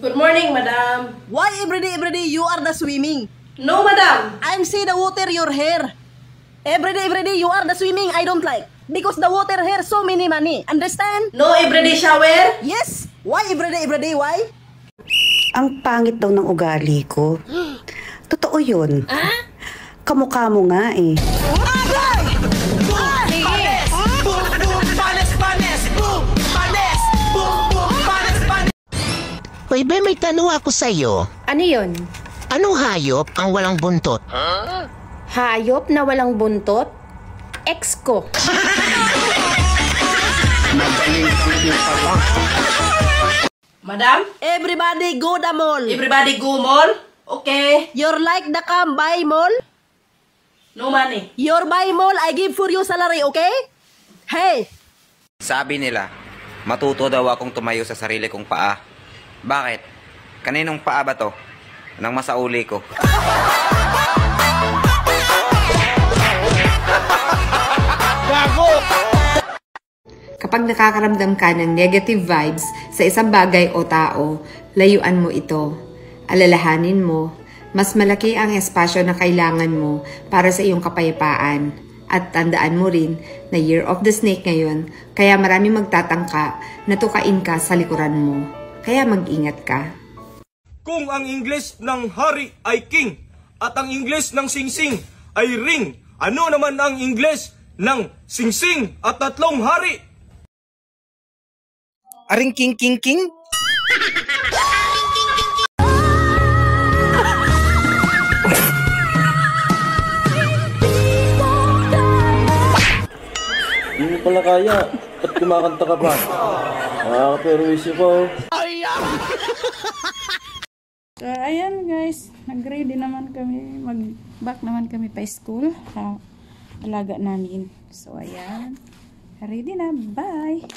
Good morning, madam. Why everyday you are the swimming? No, madam. I'm see the water your hair. Everyday you are the swimming. I don't like. Because the water hair so many money. Understand? No everyday shower? Yes. Why everyday? Why? Ang pangit daw ng ugali ko. Totoo yun. Kamukha mo nga eh. Hoy, be, may tanong ako sa'yo. Ano yun? Anong hayop ang walang buntot? Hayop na walang buntot? Ex ko. Madam? Everybody go the mall. Everybody go mall? Okay. You're like the come buy mall. No money. Your buy mall, I give for you salary, okay? Hey! Sabi nila, matuto daw akong tumayo sa sarili kong paa. Bakit? Kaninong paa ba to? Nang masauli ko. Gago! Kapag nakakaramdam ka ng negative vibes sa isang bagay o tao, layuan mo ito. Alalahanin mo, mas malaki ang espasyo na kailangan mo para sa iyong kapayapaan. At tandaan mo rin na Year of the Snake ngayon, kaya maraming magtatangka na tukain ka sa likuran mo. Kaya mag-ingat ka. Kung ang Ingles ng hari ay king at ang Ingles ng singsing ay ring, ano naman ang Ingles ng singsing at tatlong hari? Aring king king king? Hindi mo pala kaya. Ba't kumakanta ka pa? Nakaka-perwisyo ko. So, ayan guys. Nag-ready naman kami. Mag-back naman kami pa school. Alaga namin. So, ayan. Ready na. Bye!